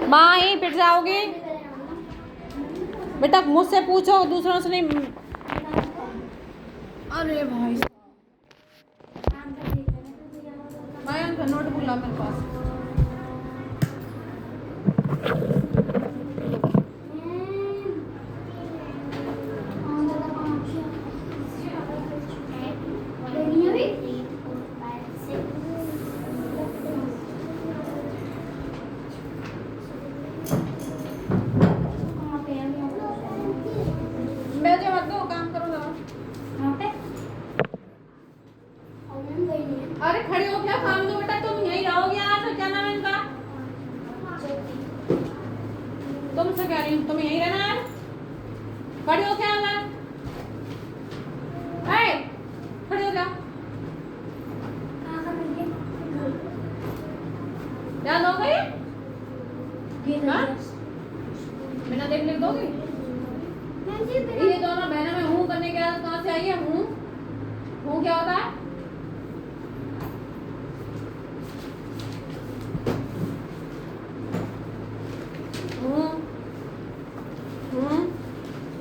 माँ ही पिट जाओगी बेटा, मुझसे पूछो, दूसरों से नहीं। अरे भाई नोटबुक ला मेरे पास। अरे खड़ी हो क्या काम दो बेटा, तुम यहीं रहोगे आज? क्या नाम है इनका? तुमसे कह रही हूँ, तुम यहीं रहना है। खड़ी हो क्या होगा? खड़ी हो क्या? क्या दोगे? बिना देख लिख दोगी? ये दोनों बहनों में हूँ करने के बाद कहाँ से आई है? हूँ क्या होता है?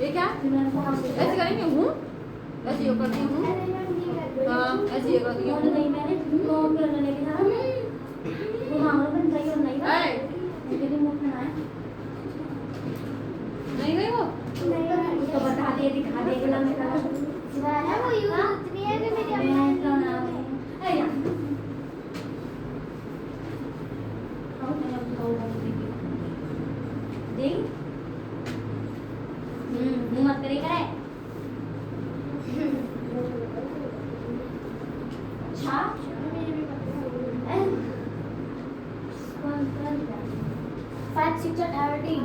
ये क्या ऐसे करेंगे? हूँ ऐसे ये करती हूँ। हाँ ऐसे ये करती हूँ। नहीं गई वो तो बता दिए, दिखा दिए। वो यूज इतनी है कि मेरी मत करे करे। अच्छा 5 6 30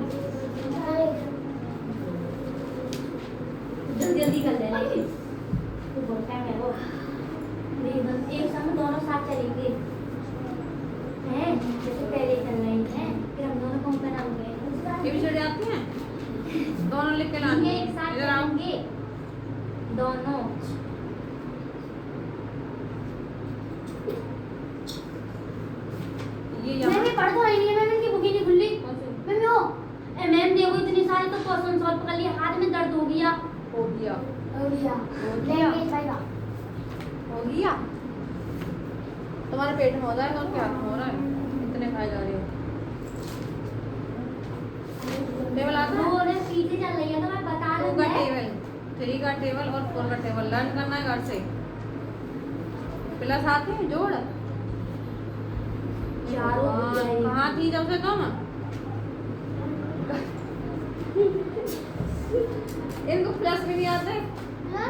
जल्दी कर लेना। तो बोलता है वो एक समय दोनों साथ चलेंगे हैं, जैसे पहले चल रही हैं, फिर हम दोनों कौन बनाएंगे? ये भी चढ़ जाती हैं दोनों, लिख के लाएंगे एक साथ चलेंगे दोनों। मैं भी पढ़ तो रही नहीं, मैंने इनकी बुक ही नहीं खुली। मैं वो मैम देखो इतनी सारी तो क्वेश्चन सॉल्व कर लिए, हाथ में दर्द हो गया। हो गया तुम्हारे पेट में हो जाएगा और क्या हो रहा है? इतने खाए जा रही हो। टेबल आता है? पीछे चल रही है तो मैं बता दूं। 2 का टेबल, 3 का टेबल और 4 का टेबल लर्न करना है घर से। प्लस आते हैं जोड़। कहाँ थी जब से तुम? इनको प्लस भी नहीं आते।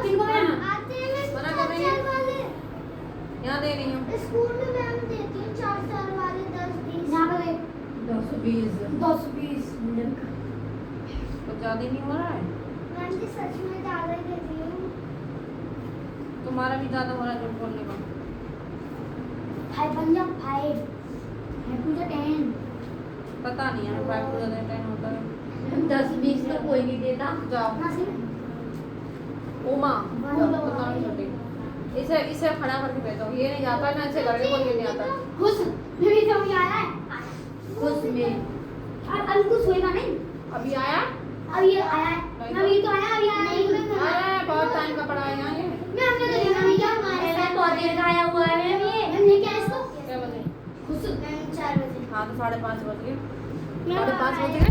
किनको आते हैं? मना कर रही है। यहाँ दे रही हूँ। स्कूल में मैम देती है 4 साल वाले 10 20। यहाँ पे 10 20 कुछ ज्यादा नहीं हो रहा है? मैम जी सच में ज्यादा ही देती हूँ। तुम्हारा भी ज्यादा हो रहा है झूठ बोलने का। 5 बन जा 5 to the 10। पता नहीं है 5 to the 10 होता है। 10 20 तो कोई नहीं देता। जाओ उमा इसे खड़ा करके भेजो। ये नहीं जाता ना, ऐसे करके कोई नहीं आता। खुश में भी तो अभी आया है। खुश में अब कुछ होएगा नहीं। अभी आया, अब ये आया है। अभी तो आया, अभी आया है। बहुत टाइम का पड़ा है यहाँ ये। मैं हमने तो देखा नहीं क्या हमारे बहुत देर का आया हुआ है। ये हमने क्या इसको क्या बजे? खुश 4 बजे। हाँ तो 5:30 बज गए। 5:30 बज गए।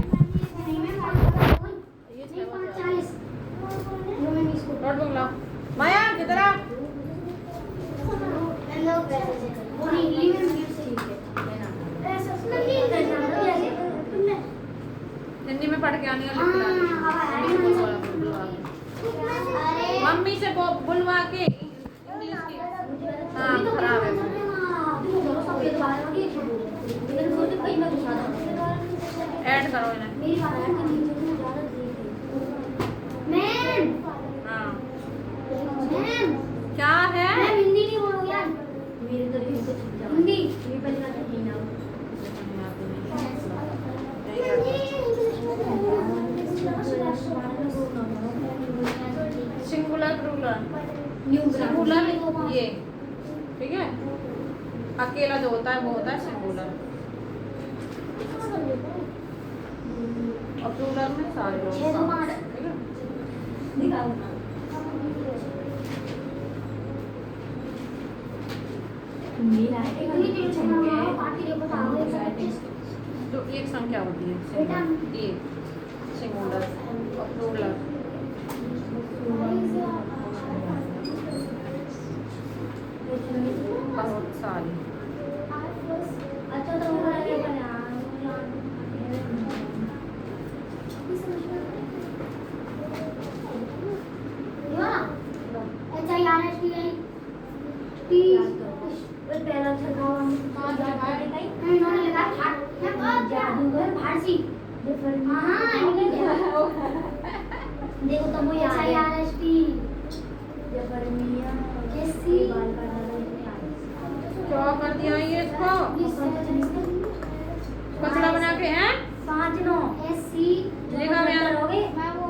ये 6:40 नोटबुक लाओ। माया किधर आ? हिंदी में पढ़ के आने मम्मी से बुलवा के इंग्लिश की। हाँ खराब है। ऐड करो इन्हें। हाँ क्या है? हिंदी नहीं बोलोगे यार। मेरी तो Hindi singular plural new singular ये ठीक है। अकेला जो होता है वो होता है सिंगुलर, और प्लूरल में सारे लोग साथ, ठीक है। तो एक संख्या होती है एक सिंगुलर और प्लूरल, बहुत सारी। अच्छा तो अच्छा यार पहला इन्होंने लगा जादूगर फारसी देखो तो वो याद है क्या कर दिया ये इसको कचरा बना के हैं 5 9 एससी लिखा हुआ है। करोगे मैं वो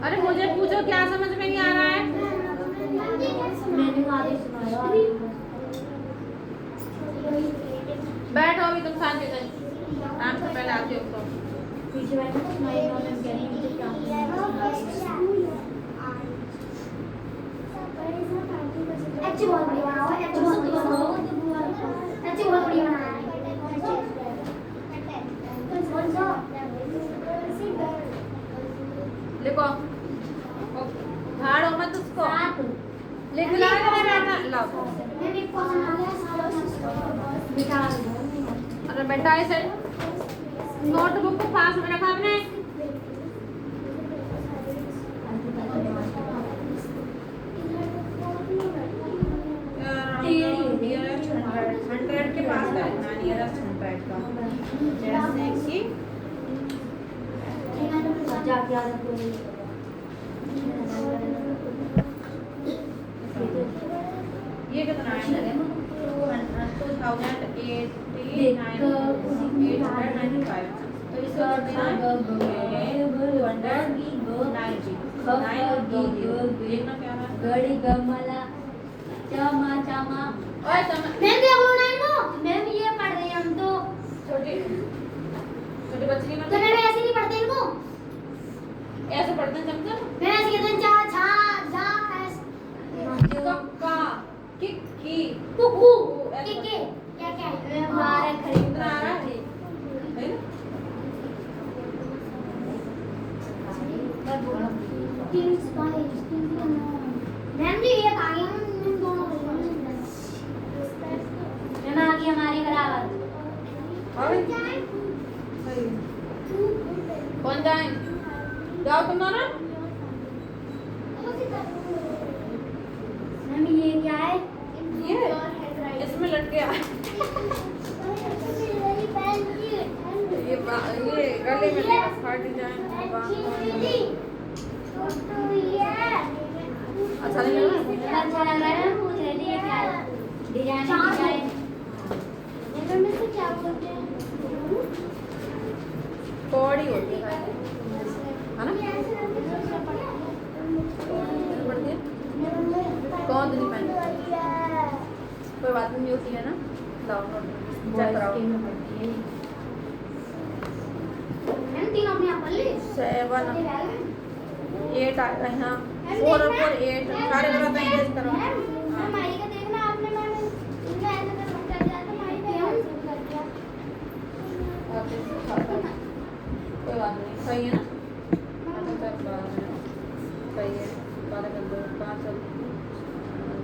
अरे मुझे पूछो क्या समझ में नहीं आ रहा है। मैंने आदेश सुनाया बैठो अभी तुम शांति से, टाइम से पहले आते हो तो पीछे बैठो सुनाई मैं कह रही हूं क्या अच्छी बहुत बढ़िया बनाओ अच्छी बहुत बढ़िया बनाओ अच्छी बहुत बढ़िया बनाया लिखो झाड़ो मत उसको लिख लो लाओ। अरे बेटा इसे नोटबुक को पास में रखा आपने, हंड्रेड के पास बैठना, नियरेस्ट 100 का, जैसे कि ये कितना है 2895, तो इसका देखना क्या है गड़ी गमला चमा चमा ओए चमा मैम भी अगलो नाइन नो मैम ये पढ़ रहे हैं हम तो छोटी छोटी बच्ची की तो मैम ऐसे नहीं पढ़ते इनको ऐसे पढ़ते हैं चमचम, मैं ऐसे कहते हैं जा छा जा ऐसे कक्का किक्की कुकू के क्या क्या है हमारे खरीद आ रहा है टीम्स बाइस मैम जी ये आ गया हम दोनों मैम आ गई हमारे बराबर कौन जाए जाओ तुम दोनों। मैम ये क्या है ये इसमें लट गया ये गले में लेगा फट जाए। अच्छा नहीं लग रहा? अच्छा लग रहा है पूछ रही थी ये क्या है डिजाइन डिजाइन इनमें से क्या बोलते हैं कौड़ी होती है ना पढ़ती है कौन नहीं पहनती कोई बात नहीं होती है ना डाउनलोड चेक कराओ। मैम तीन अपने आप पढ़ ली 7 8 आ गए हाँ 4 और 4 8 सारे करो तो इंग्लिश करो। मैम माई का देखना आपने मैम इनका ऐसे कर जाता माई पे कर दिया कोई बात नहीं सही है ना सही है 12 कर दो 5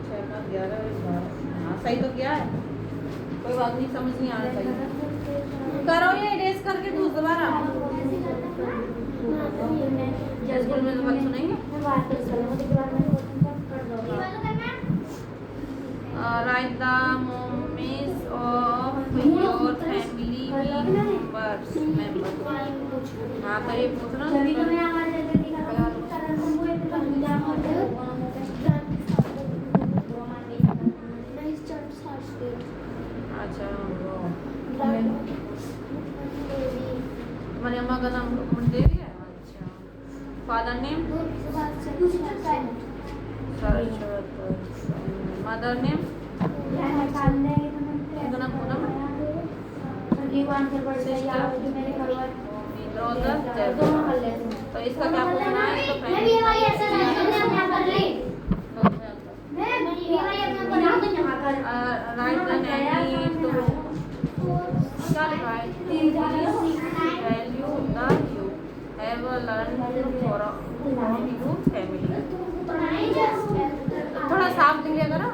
6 5 11 हाँ सही तो क्या है कोई बात नहीं समझ नहीं आ रहा सही करो ये इरेज करके दोबारा स्कूल में तो बात सुनेंगे। Write the names of your family members. हाँ तो ये पूछना अच्छा तुम्हारी अम्मा का नाम देवी है। अच्छा father name Saraswati mother name तो इसका क्या पूछना है? तो राइट द नेम टू क्या लिखा है? Value the you have learn for you family. थोड़ा साफ लिखिए करो।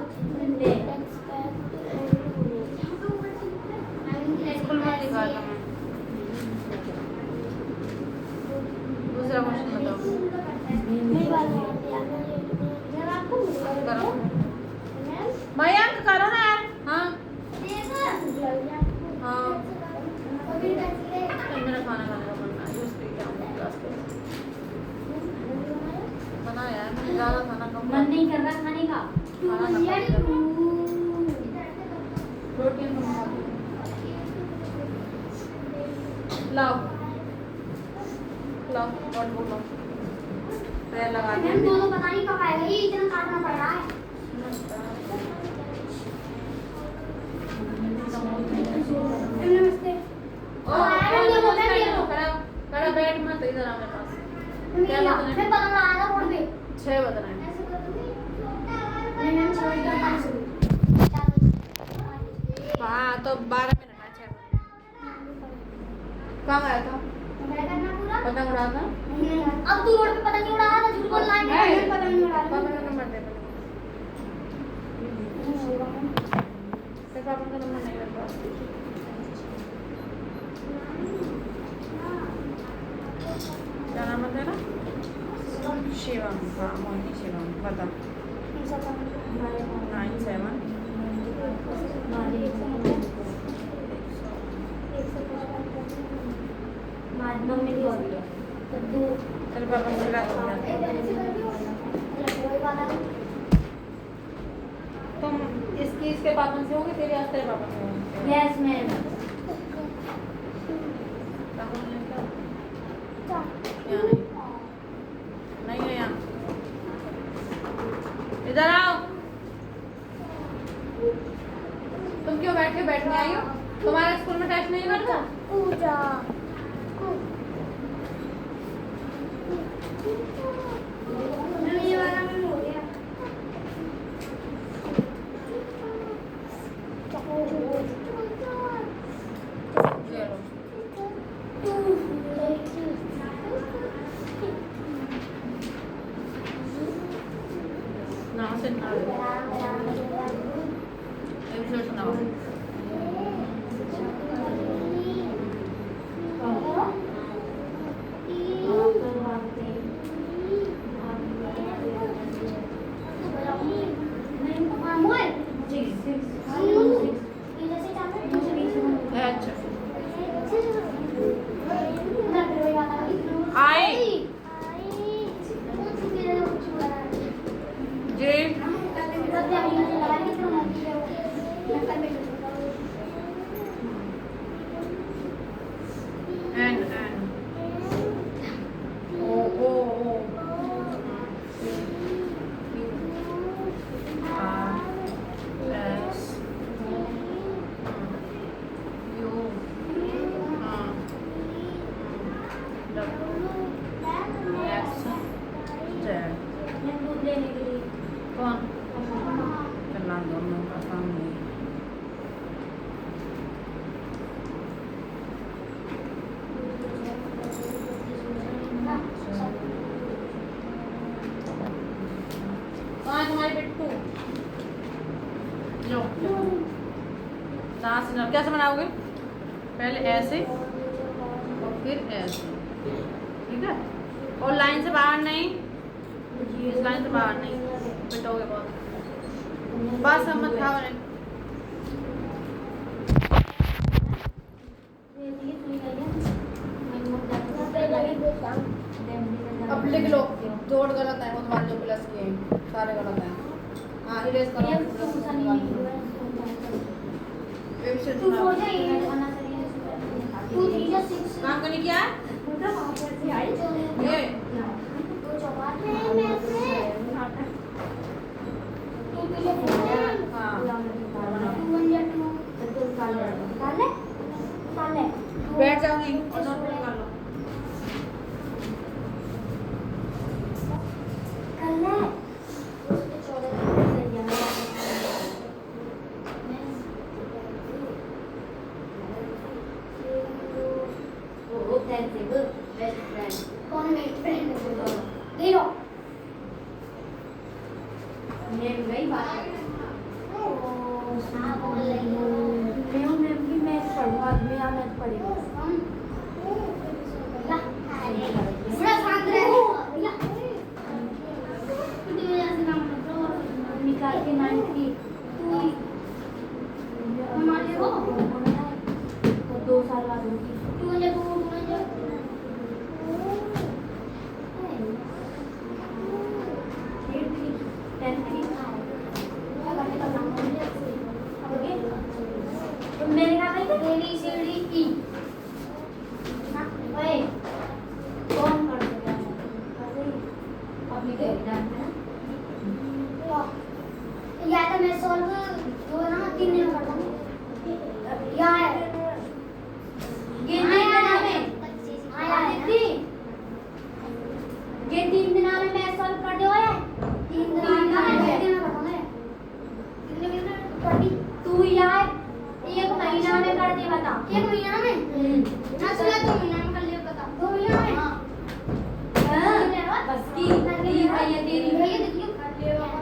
स्कूल में निकालना है। दूसरा क्वेश्चन बताओ। करो भाई, अंक करो ना यार। हाँ हाँ, मेरा खाना खाने का मन है। जूस पी के आऊँगी क्लास पे। बना यार, मैंने ज़्यादा खाना कम मन नहीं कर रहा खाने का। खाना प्रोटीन लाओ लाओ और बोलो पैर लगा दे। मैम दोनों पता नहीं कब आएगा, ये इतना काटना पड़ रहा है। नमस्ते। खड़ा बैठ मत इधर आ मेरे पास। क्या मैं बताना है? पता लगा रहा बोर्ड पे। 6 बताना है। मैम 6 बजे 5 हाँ तो 12 मिनट है। 6 कहाँ गया था? पतंग उड़ा था। अब तू रोड पे पतंग नहीं उड़ा रहा था, झूठ बोल रहा है। मैं पतंग नहीं उड़ा रहा। पापा का नंबर दे। पापा का नंबर नहीं मेरे पास। क्या नाम है तेरा? शिवम। हाँ मोहिनी शिवम। बता। 97 तेरे पापा से बात हो जाती है। तुम इसके पापा से होगे, तेरे आज तेरे पापा से होगे। Yes ma'am. नहीं है यहाँ। इधर आओ। तुम क्यों बैठ के बैठने आई हो? तुम्हारे स्कूल में टेस्ट नहीं करता? पूजा ये वाला में हो गया। ना से ना एपिसोड सुनाओ। अच्छा I J and O O O R S U W X Z. कौन? चलना दोनों का काम नहीं। कहाँ है तुम्हारी पिट्टू? लो सांस लो। कैसे बनाओगे? पहले ऐसे और फिर ऐसे, ठीक है? और लाइन से बाहर नहीं, इस लाइन से बाहर नहीं, पिटोगे बहुत। बस हम मत खाओ नहीं। अब लिख लो, जोड़ गलत है वो तुम्हारे जो प्लस किए हैं, सारे गलत हैं। हाँ इरेज करो। काम करने क्या है? ये बैठ जाऊंगी और नोट कर लो। निकाल के 90 हमारे हो 2 साल बाद होगी मैंने कहा भाई तेरी सीढ़ी की ओए कौन कर देगा अभी के एग्जाम है या तो मैं सॉल्व जो ना 3 दिन में करता हूं या ये 3 दिन में आया दीदी ये 3 दिन में मैं सॉल्व कर दो है 3 दिन में बताऊंगा कितने दिन तू यार 1 महीना में कर दे बता 1 महीना में ना चला 2 महीना में कर ले बता 2 महीना में हां बस की भैया तेरी भैया देखियो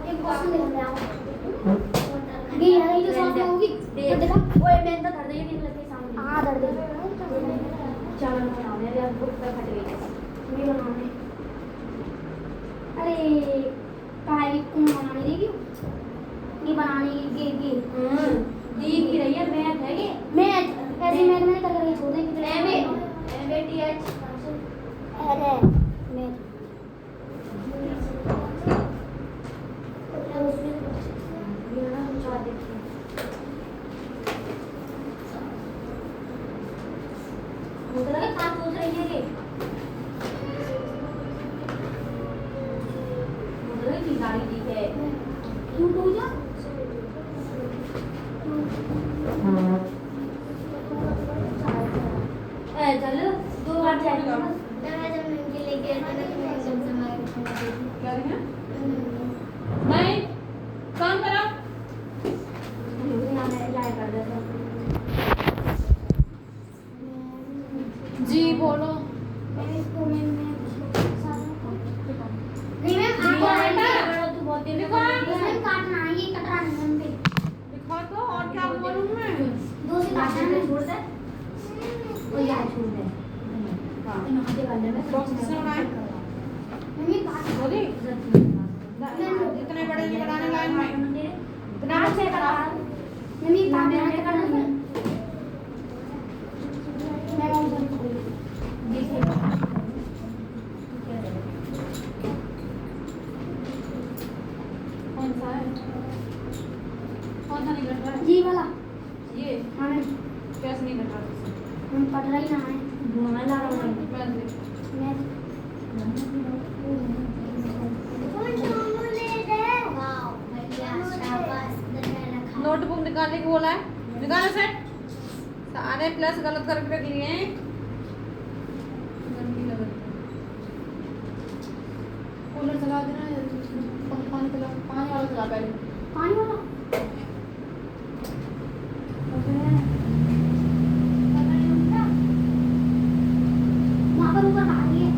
एक क्वेश्चन दे मैं आऊं ये यही जो सामने होगी तो देखो ओए मैं तो धर दे ये लगे सामने हां धर दे चलो बनाने यार बुक पे फट गई ये बनाने अरे काहे को बनाने देगी ये बनाने की दीख ही रही है मैथ है ये मैथ ऐसे मैथ मैंने कर करके छोड़ दे कितने एमएटीएच अरे मैथ मुझे लगा काम सोच रही है ये मुझे लगा कि गाड़ी दी है क्यों हो जा ए चलो 2 बार जाएगा मैं जब मैं लेके आया था तो मैं एकदम से मार क्या रही है नहीं काम करो जी बोलो नहीं मैम आप तो बहुत देर में काटना है ये कटरा नहीं है दिखा तो और क्या बोलूं मैं 2 से काटना है छोड़ दे ओ यार छोड़ दे हां यहां पे करने में बॉक्स से बनाए मम्मी काट बोली इतने बड़े नहीं बनाने लायक में इतना से करा मम्मी काम में करना है मैं देखिए कौन सा नहीं कट रहा है जी वाला ये हाँ कैसे नहीं कट रहा हम पढ़ रही ना है घुमा ला रहा हूँ मैं नोटबुक निकालने को बोला है निकालो सेट सारे प्लस गलत करके रख लिए हैं कूलर चला देना पानी चला पानी वाला चला पहले पानी वाला वहाँ पर ऊपर पानी है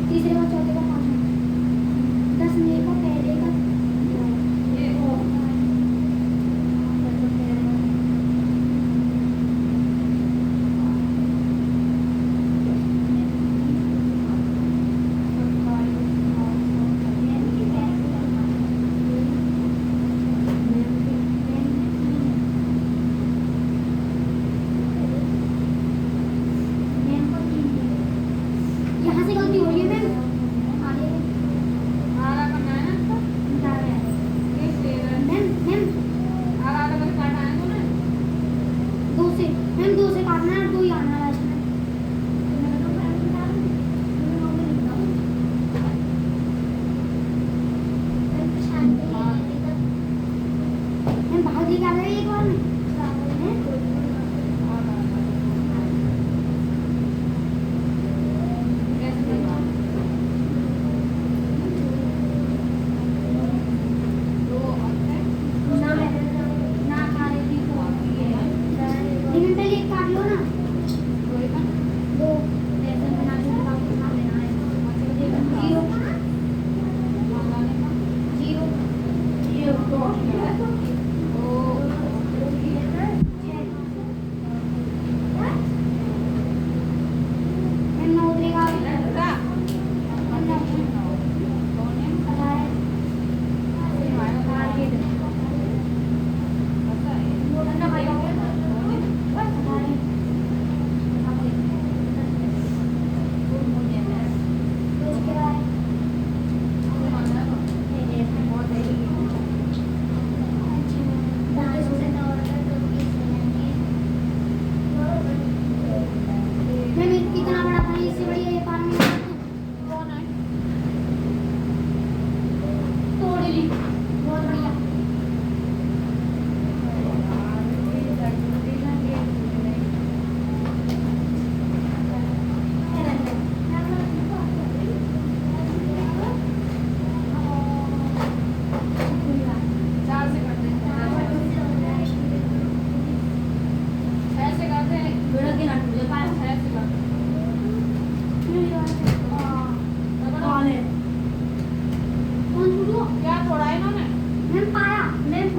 तीसरे का चौथे का पांचवा 10 मिनट का पहले का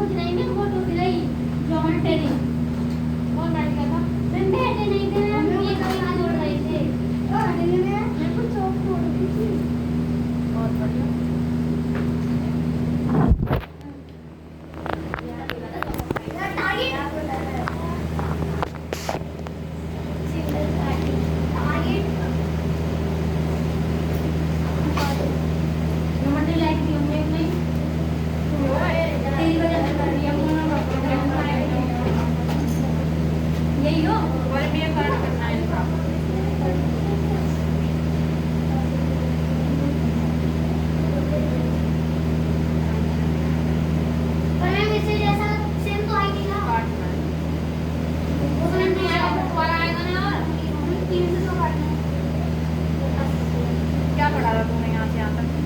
दिलाई मैं फोटो दिलाई ज्योमेट्री कौन बैठ गया था मैं बैठे नहीं थे मैं ये कभी जोड़ रहे थे और अगले में मैं कुछ चौक छोड़ दी थी बहुत बढ़िया यही हो और मैं कार्ड करना है इसका पर मैं वैसे जैसा सेम तो आई थी ना काटना है वो तो नहीं आया दोबारा आएगा ना और 300 तो काटना क्या पढ़ा रहा तूने यहाँ से यहाँ तक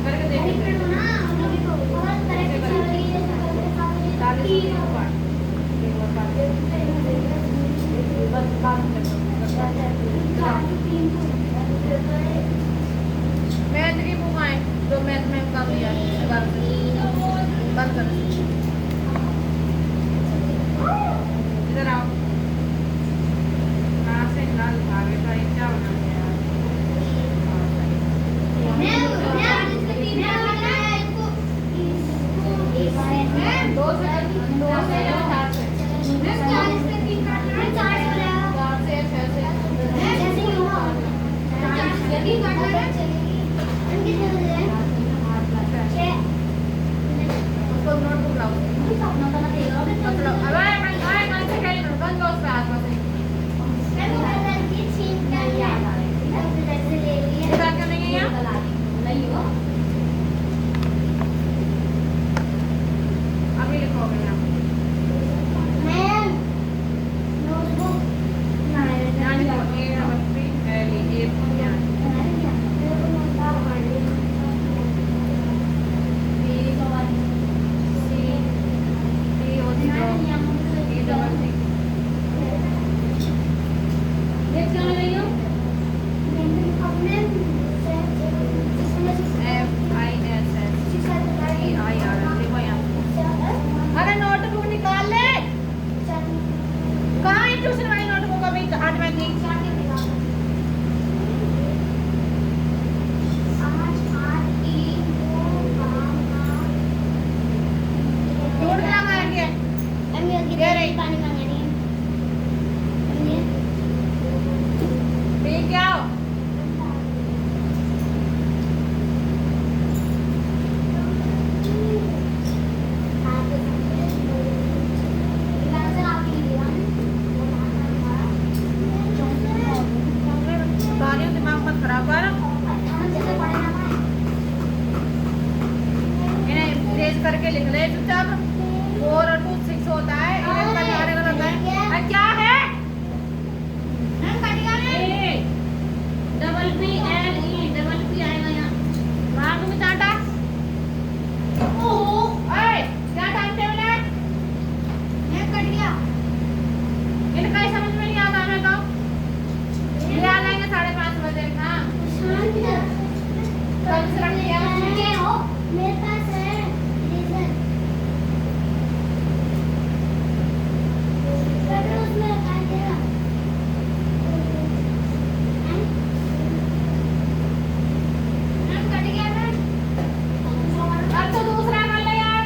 करके देख मैथ की बुक आए जो मैथ में काम लिया बंद कर इधर आओ कहाँ से ना भागे का ये क्या बना है यार दो से चार से छह से उसको नोटबुक लाओ मतलब अरे कौन से खेल कौन दोस्त है आसपास इधर क्यों नहीं है यहाँ अभी लिखोगे यहाँ यहाँ लिखो ए नंबर 3 एल ई ए यहाँ अरे नोटबुक निकाल ले कहाँ है ट्यूशन वाली नोटबुक अभी 8 में थी ढूंढ क्या मार के पानी मांगनी ठीक क्या हो सारियों दिमाग मत खराब कर इन्हें इरेज करके लिख ले चुपचाप 4 और 2 6 होता है इरेज करके अलग अलग है क्या है double P L E double P आएगा यहाँ वहाँ तुम्हें चाटा ओहो ओए क्या टाइम टेबल है मैं कट गया इनका ही समझ में नहीं आता हमें तो ये आ जाएंगे 5:30 बजे हाँ कल से रख दिया मेरे पास है रीजन उसमें रखा देगा कट गया मैं अब तो दूसरा कर ले यार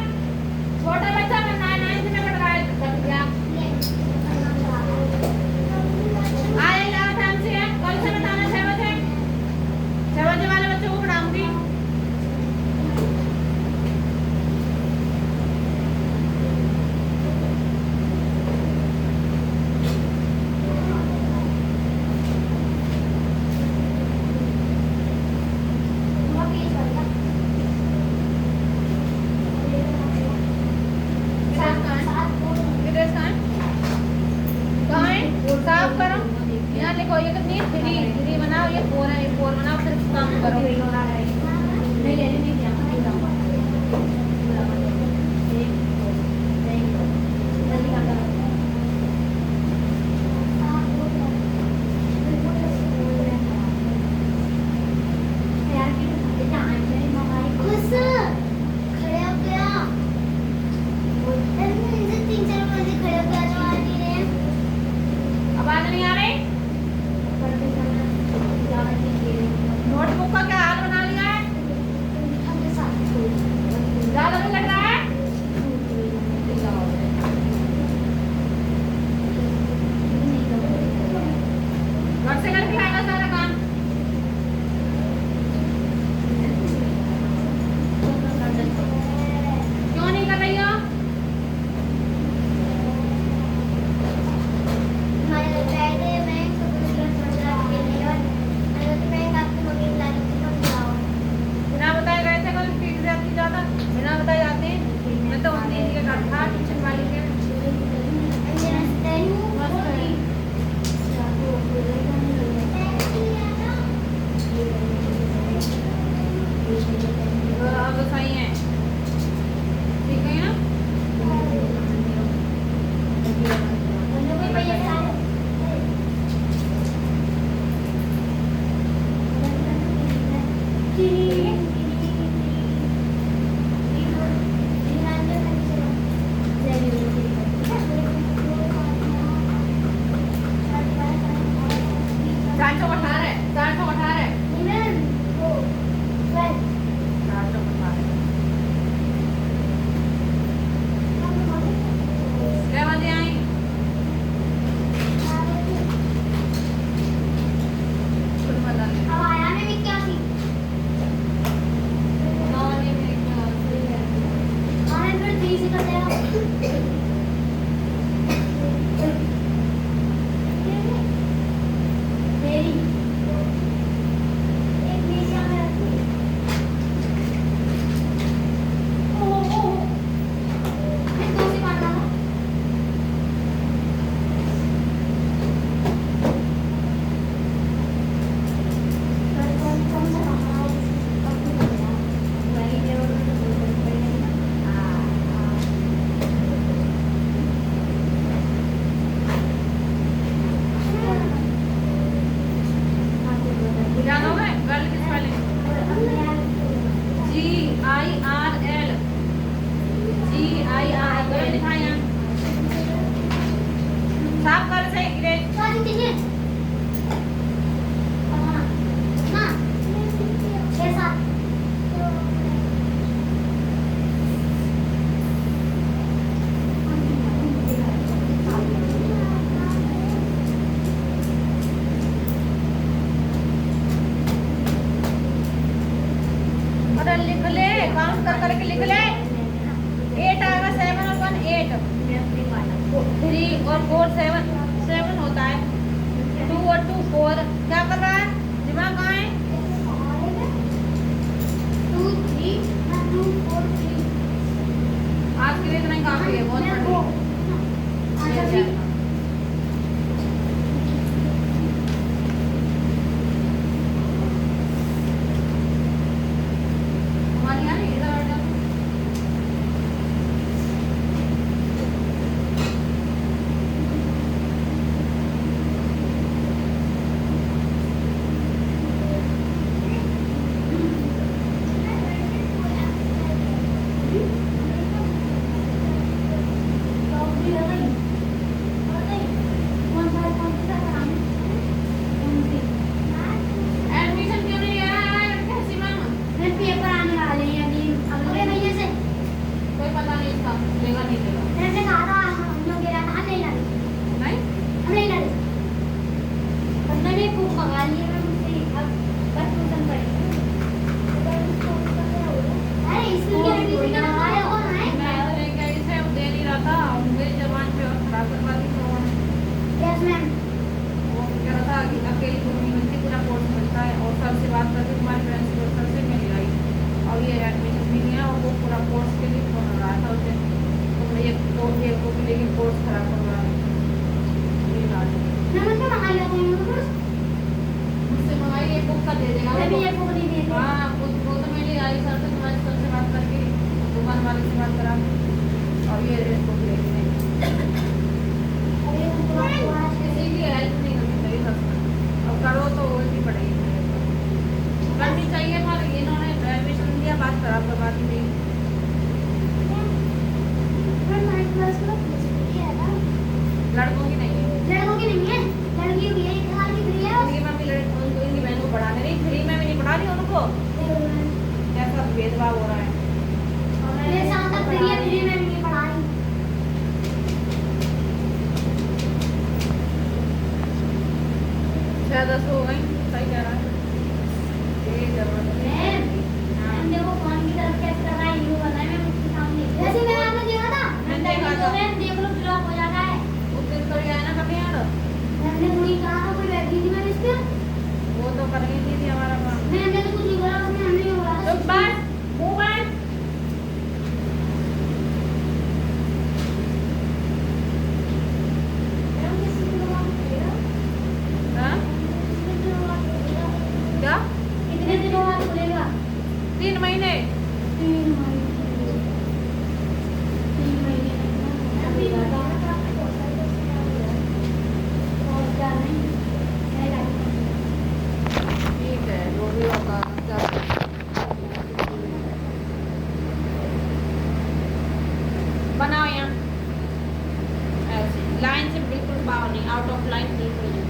छोटा बच्चा मैं 9 में कट रहा है कट गया आएगा टाइम से कल से बताना 6 बजे वाले बच्चों को पढ़ाऊंगी साफ करो यहाँ देखो ये कितनी 3 बनाओ ये 4 है 4 बनाओ फिर काम करो नहीं ले नहीं किया जल्दी कर और 4 7 होता है। 2 और 2 4। क्या कर रहा है? दिमाग कहाँ है? 2 3 2 4 3। आज के लिए इतना ही काफी है, बहुत बढ़िया। हमारी यहाँ इधर आ जाओ। एडमिशन क्यों नहीं आ रहा है? कैसी मैम? पेपर आने वाले हैं अभी अगले महीने से। कोई पता नहीं इसका लेगा नहीं लेगा। जैसे कहा था हम लोग गिरा था नहीं लगे, नहीं हम नहीं लगे। बंदे ने खूब मंगा लिए मैं मुझसे अब बस ट्यूशन पढ़ेंगे। अरे स्कूल के एडमिशन का हमारे कौन है? मैं तो लेके आई से दे नहीं रहा था, मेरी जबान पे और खराब करवा दी तो यस मैम। वो कह रहा था कि अकेली तुम नहीं बनती, पूरा कोर्स बनता है। और सर से बात करके तुम्हारे प्रिंसिपल सर से मिल आई और ये एडमिशन भी नहीं है और वो पूरा कोर्स के लिए फोन रहा था उसे, तुमने ये तो ये को भी लेकिन कोर्स खराब करवा ये बात है। मैं मुझसे मंगा लिया था नोट्स। मुझसे मंगाई एक बुक का दे देगा मैं भी वो। ये बुक नहीं दे रही। हाँ वो तो मैं ले आई सर से, तुम्हारे सर से बात करके दुकान वाले से बात करा और ये बुक ले ली। अरे वो किसी की हेल्प नहीं करनी चाहिए सर, अब करो तो उल्टी पड़ेगी। करनी चाहिए पर इन्होंने एडमिशन दिया, बात खराब करवा दी थी। हमारे क्लास में ये है ना, लड़कों की नहीं है, लड़कों की नहीं है, लड़कियों की है। एक साल की फ्री है। उनकी मैं भी उनको इनकी बहनों को पढ़ाने नहीं, फ्री में भी नहीं पढ़ा रही उनको। कैसा भेदभाव हो रहा है। मेरे साथ तक फ्री है, फ्री में भी नहीं पढ़ा रही। 6-10 हो गई, सही कह रहा है। ये जरूरत है। मैम देखो फोन की तरफ कैसे कर रहा है, यूं कर रहा है। मैं मुझके सामने जैसे मैंने आपने देखा था, मैंने देखा था। मैम देख लो ब्लॉक हो जाता है। उस दिन तो ये है ना कभी यार, मैंने थोड़ी कहा था कोई बैठी थी मैंने इस पे। वो तो कर ही नहीं थी हमारा काम। मैंने तो कुछ नहीं बोला, उसने हमने ही बोला। चुप बैठ, मुंह बैठ। मैम किसी को जवाब देगा? हाँ? किसी को जवाब देगा? क्या? कितने दिनों बाद खुलेगा? 3 महीने। 3 महीने। 3 महीने अभी लगा और क्या नहीं है लाइफ। ठीक है, जो भी होगा क्या बनाओ यहाँ ऐसे लाइन से बिल्कुल बाहर नहीं, आउट ऑफ लाइन बिल्कुल नहीं।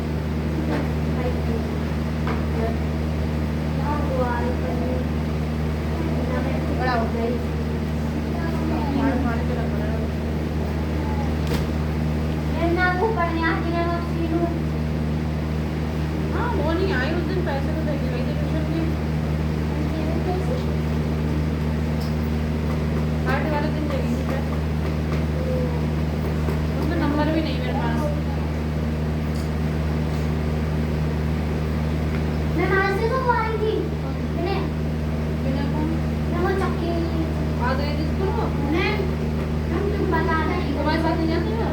बड़ा हो गई मार के रख रहा है। हाँ वो नहीं आई उस दिन, पैसे तो देके गई थी ट्यूशन के। हार्ट वाले दिन दे गई थी पैसे, उसका नंबर भी नहीं मेरे पास। बिना फोन आ गए थे स्कूल को, तुम्हारे साथ नहीं जाते हो?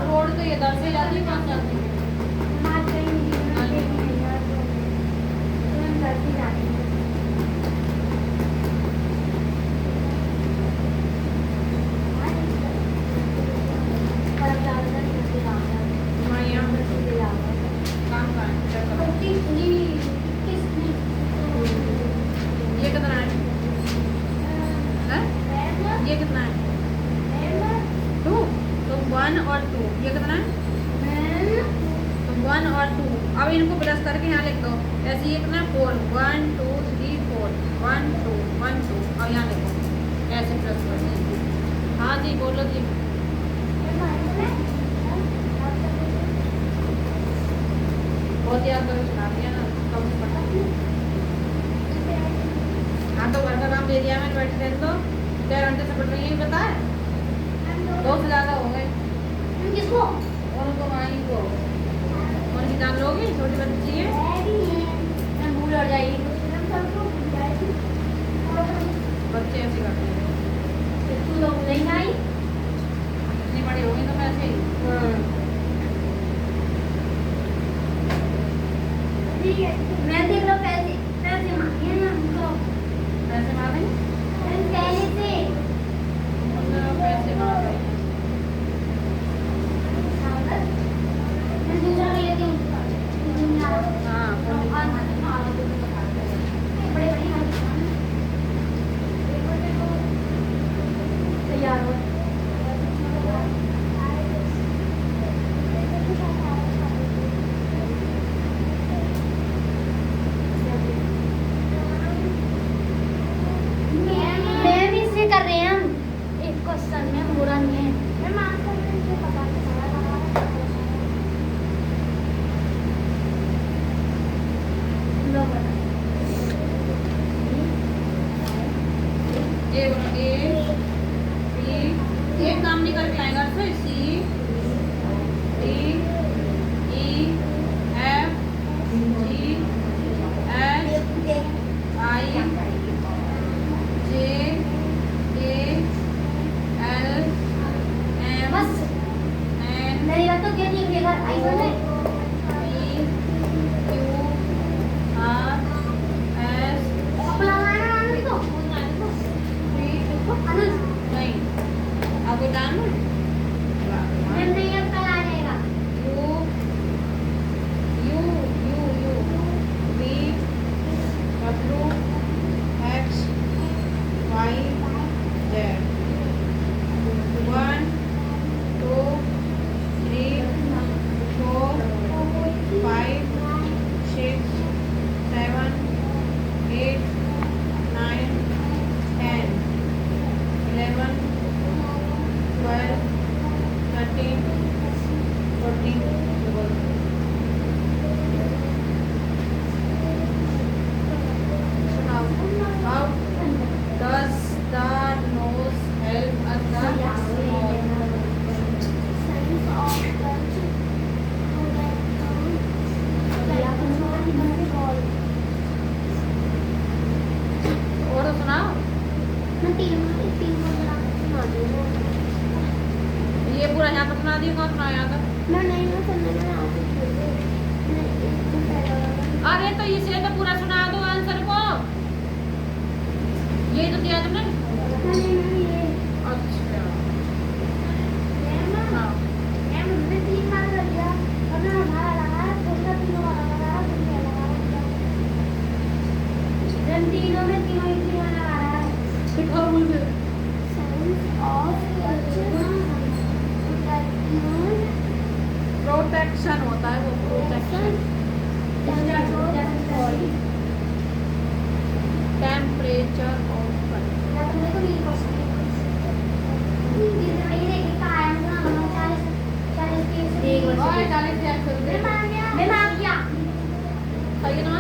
रोड तो ये 10 से जाती है, 5 जाती है। तुम्हारे यहाँ काम का है, क्या करो? ये कितना है? हैं? ये कितना है? 2 तो 1 और 2 ये कितना है? तो 1 और 2 अब इनको प्लस करके यहाँ लिख दो। ऐसे ये कितना है? 4 1 2 3 4 1 2 1 2 और यहाँ लिखो ऐसे प्लस कर दो। हाँ जी बोलो जी। बहुत याद करो सुना दिया ना, कम से पता। हाँ तो घर का काम दे दिया मैंने, बैठे रहने दो। क्या घंटे से पढ़ रही है बताए? दो से ज़्यादा हो गए। किसको? और उनको माई को और किताब लोगी छोटी बच्ची है। मैं भूल हो जाएगी। बच्चे ऐसे करते हैं। तू तो नहीं आई? इतनी बड़ी हो गई तो मैं ऐसे ही। ठीक है मैं देख लो पैसे पैसे मांगे ना हमको पैसे मार रही हैं? पहले से पैसे मार रही हैं। मैं दूसरा ले लेती हूँ हाँ बड़े तैयार हो मैम इससे कर रहे हैं हम एक क्वेश्चन में बुरा नहीं है मैम आंसर मुझे पता नहीं ए बी एक काम नहीं करके आएगा फिर C D E F G H I J K L M बस एन मेरी बात तो क्या नहीं लिखेगा ऐसा नहीं पी क्यू आर एस अपना गाना आनंद को आनंद नहीं आपको डालना मैम नहीं अब कल आ जाएगा U U U U V W X Y Z 1 2 3 4 5 6 7 8 9 10 11 12 13 14 सुनाओ how does the nose help us the और सुनाओ ये पूरा यहाँ तक सुना दिया कौन सुना यहाँ तक अरे तो इसे तो पूरा सुना दो आंसर को यही तो दिया तुमने अच्छा हाँ तीनों में तीनों ही तीनों लगा रहा है दिखा मुझे प्रोटेक्शन होता है वो प्रोटेक्शन टेम्परेचर ऑफ सही ना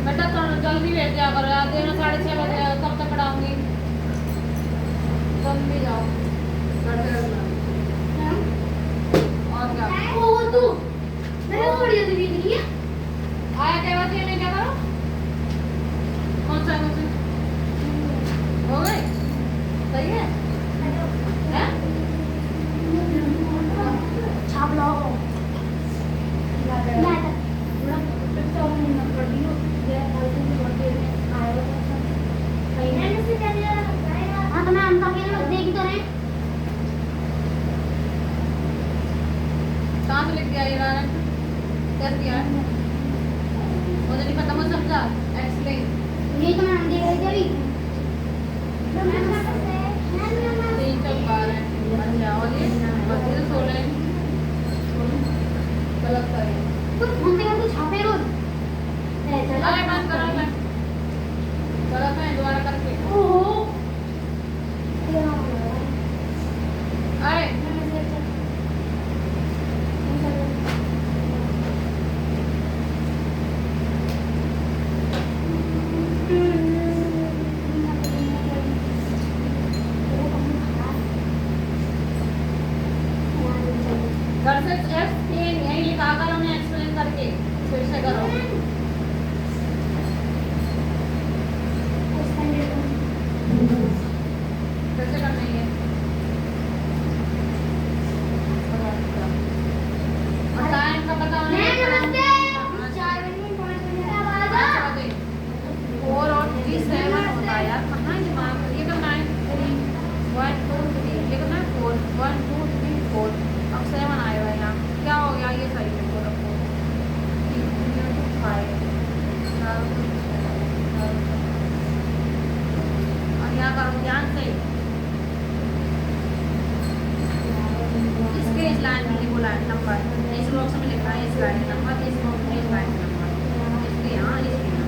बेटा थोड़ा जल्दी भेज दिया करो यार देना 6:30 बजे कब तक पढ़ाऊंगी जल्दी जाओ और क्या आया क्या बात है मैं क्या करूं कौन सा हो गए सही है हैं छाप लो हाँ तो मैं अंका के लिए देखी तो रहे कहाँ से लिख दिया ये गाना कर दिया मुझे नहीं पता मुझे समझा एक्सप्लेन यही तो मैं देख रही थी अभी 3 4 12 अच्छा और ये 16 गलत करें तो फोन पे कुछ छापे रोज अरे बंद करो मैं गलत है दोबारा करके ओहो अरे से करो। कैसे करना है ये? और टाइम का पता होना चाहिए। 4 और 3 7 होता है यार, कहाँ है दिमाग? ये करना है 3 1 2 3, ये करना है 4 1 2 3 4। अब 7 आएगा यहाँ, क्या हो गया? ये सही है, 4 4 5 और यहाँ करो ध्यान से। इसके इस लाइन में लिखो लाइन नंबर, इस बॉक्स में लिखा है इस लाइन नंबर, इस बॉक्स में इस लाइन नंबर, इसके यहाँ इसके यहाँ।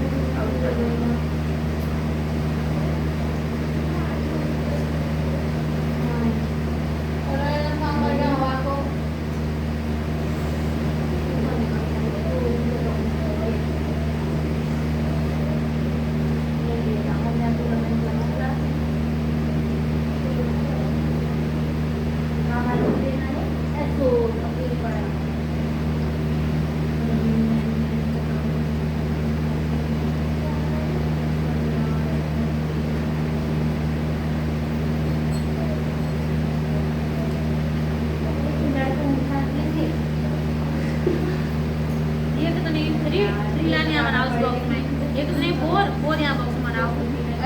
थ्री लाइन यहाँ बनाओ इस बॉक्स में, एक नहीं 4 4 यहाँ बॉक्स में बनाओ,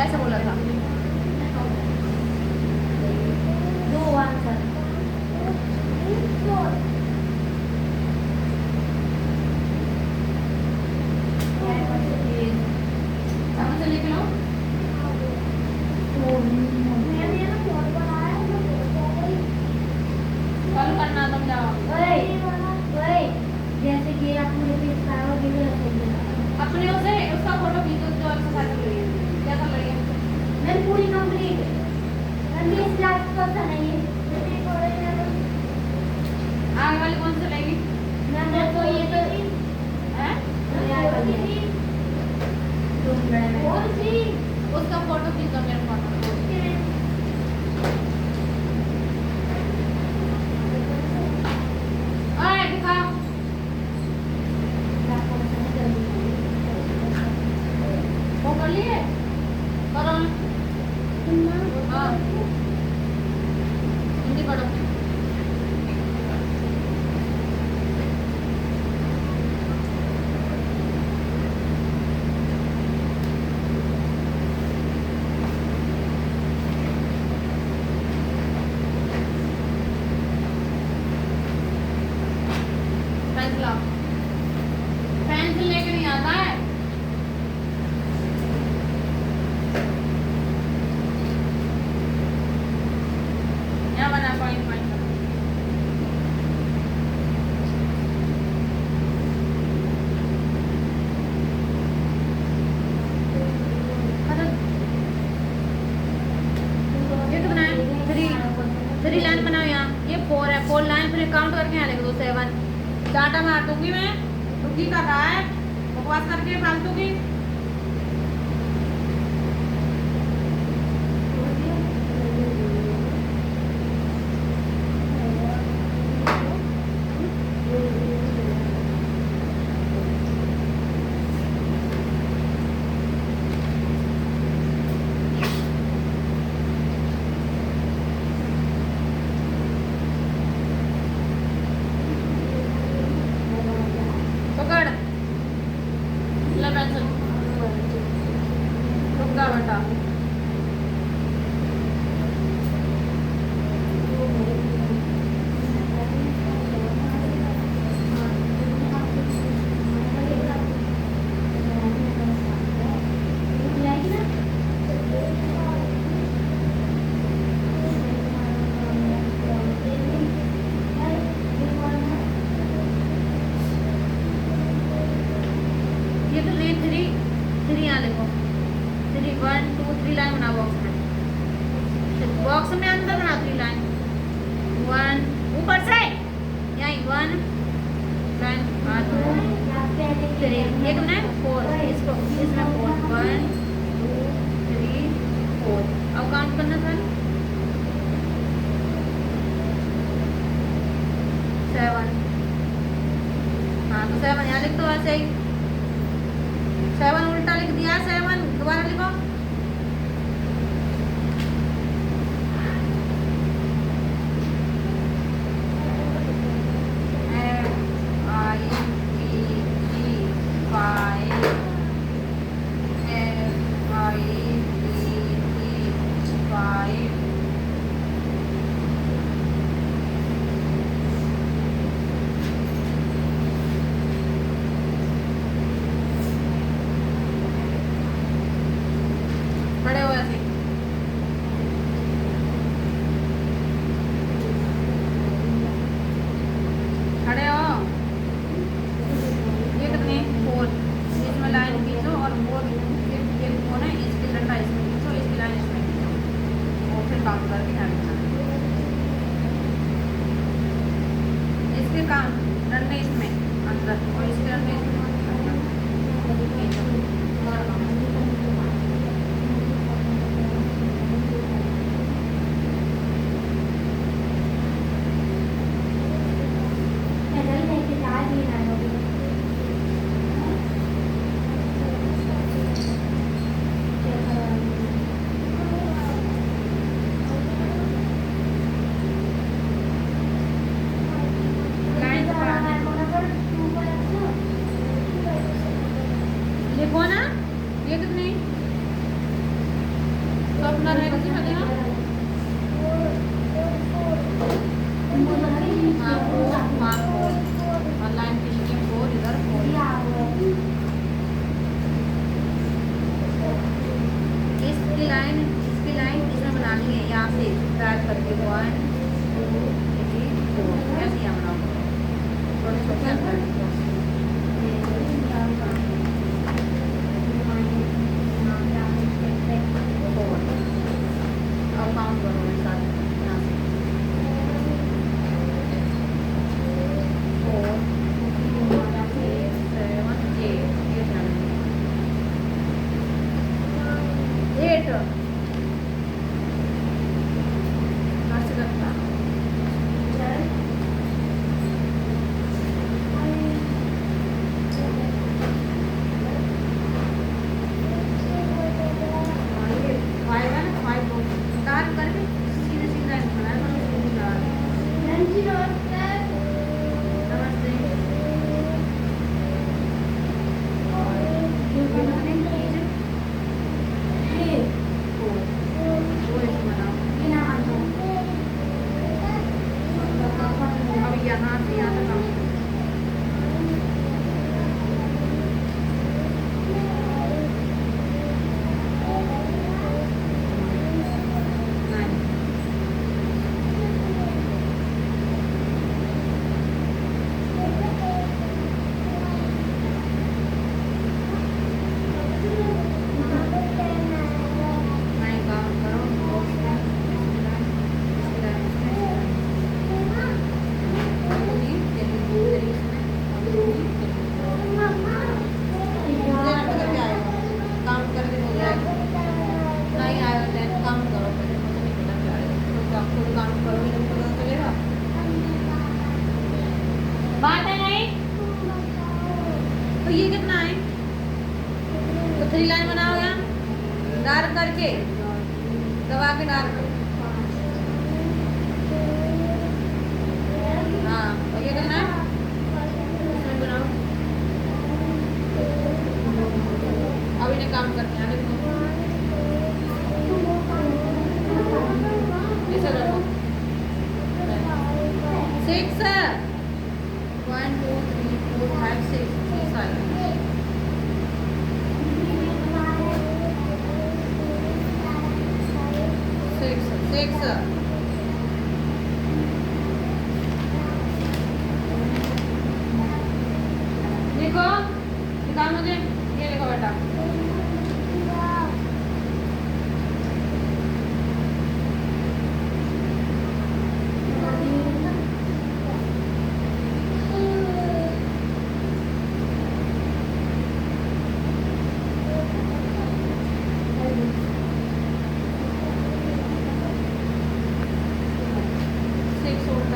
ऐसा बोला था। 2 1 सर समझ से लिख लो। कल करना तुम जाओ। जैसे कि आप मुझे अपने उसे उसका फोटो खींचो जो एक्सरसाइज कर रही है, क्या कर रही है? मैं पूरी कंप्लीट मैं इस क्लास को तो नहीं आगे वाली कौन सी लेगी? मैं तो ये तो हैं? उसका फोटो खींचो मेरे फोटो। ओए दिखाओ। वो कर लिए? करो ना। हाँ हिंदी पढ़ो। पेंसिल लाओ। पेंसिल लेके नहीं आता है। यहाँ बना पॉइंट पॉइंट। ये कितना है? 3 लाइन बनाओ यहाँ, ये 4 है, 4 लाइन फिर काउंट करके यहाँ लिख दो 7। डाटा मार दूंगी मैं, दुखी कर रहा है बकवास करके फालतू की। पकड़ ले पेंसिल, रुक जा बेटा। ये तो नहीं 3 यहाँ लिखो, 3 1 2 3 लाइन बना बॉक्स में, बॉक्स में अंदर बना 3 लाइन, 1 ऊपर से यहीं 1 लाइन 2 3, एक बनाए 4, इसको इसमें 4 1 2 3 4। अब काउंट करना था 7। हाँ तो 7 यहाँ लिख दो ऐसे ही। 7 उल्टा लिख दिया, 7 दोबारा लिखो। खड़े हो ऐसे, खड़े हो। ये कितने 4, इसमें लाइन खींचो और वो ये कौन है, इसकी लंबाई इसमें खींचो, इसकी लाइन इसमें खींचो और फिर काउंट करके आगे जाना। इसके काम डंडे इसमें अंदर और इसके डंडे इसमें अंदर खींचो। लिखो ना, ये कितने तो अपना रहेगा किसी में देना। हाँ 4 और लाइन खींचनी 4 इधर 4। इसकी लाइन इसमें बनानी है, यहाँ से ट्रैक करके 1 2 3 4 ऐसे यहाँ बनाओ, थोड़े छोटे अंतर। अब काउंट करो मेरे साथ, यहाँ से 4 6 7 8 ऐसे करता। यहाँ से यहाँ तक बात है नहीं तो ये कितना है, तो 3 लाइन बनाओ यहाँ डार्क करके, दबा के डार्क। हाँ और ये कितना है, इसमें बनाओ। अब इन्हें काम करके आने दो, ऐसे रखो 6 1 2 3 4 5 6 6 लिखो, निकाल मुझे, ये लिखो बेटा।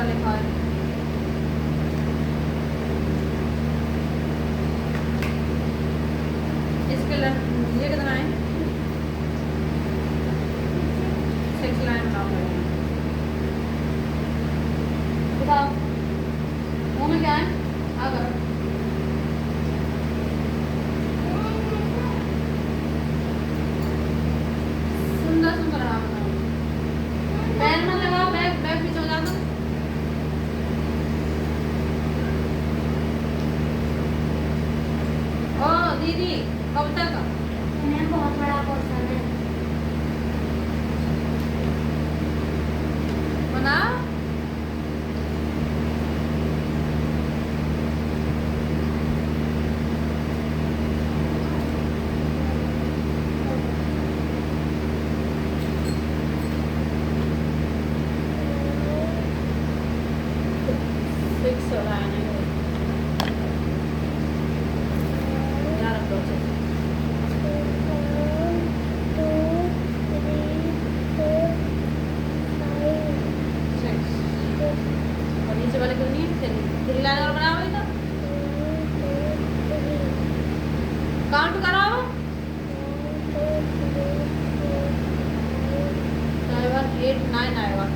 लिखा है इसके ये कितना है 6 लाइन बनाओ बताओ मुँह में क्या है आ करो सुंदर सुंदर हाँ बताओ पैर में लगाओ बैग बैग पीछे हो जाता ओ दीदी कब तक मैं बहुत बड़ा क्वेश्चन है बना फिक्स हो रहा है नहीं यार अब अच्छे से और नीचे वाले को नहीं थ्री लाइन और बनाओ इधर काउंट कराओ आएगा 8 9 आएगा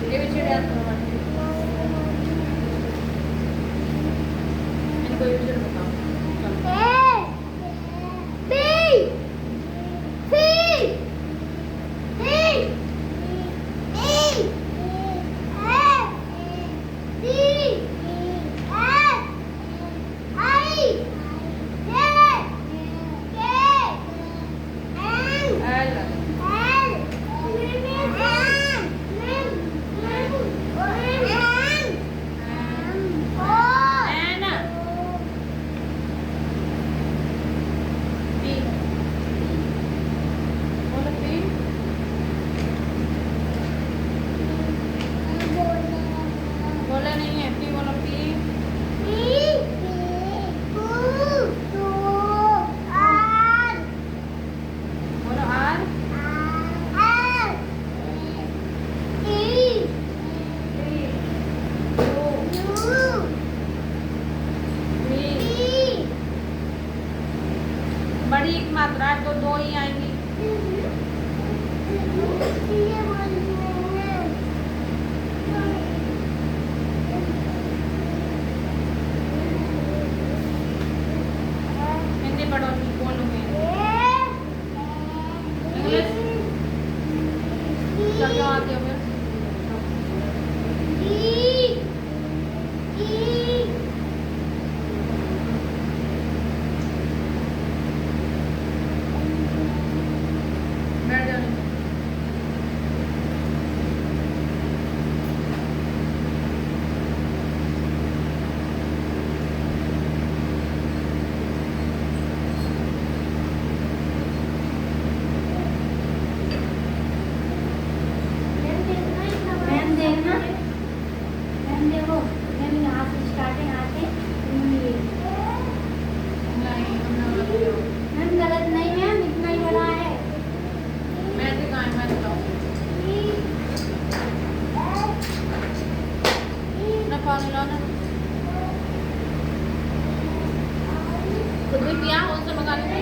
ये भी चिड़िया इनको ये भी बताओ बोले नहीं है पी बोलो पी बोलो आर बड़ी एक मात्रा है तो 2 ही आएंगी हिंदी पढ़ो बोलूंगी इंग्लिश क्या आती हो बैठ जाओ गलत नहीं मैम इतना ही बड़ा है मैं दिखाऊं मैं दिखाऊं ना पानी लाना खुद भी पिया हो से मंगा ली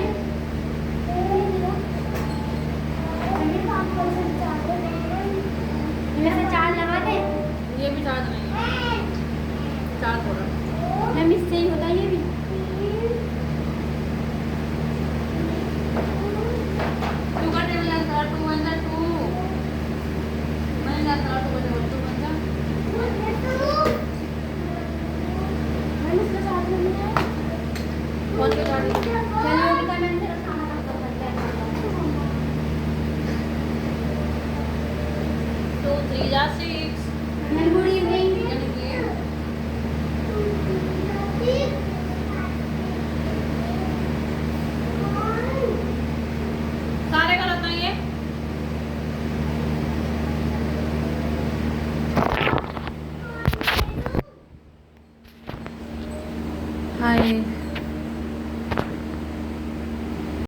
इनमें से 4 लगा दे ये भी चार्ज नहीं है चार्ज हो रहा मैम इससे ही होता है ये भी तू का टेबल है सर 2 1 2 मैं जा सर 2 बजे 2 बन जा मैम इसके साथ में नहीं है कौन के गाड़ी चलिए बेटा मैम तेरा खाना खत्म करते हैं 2 3 जा 6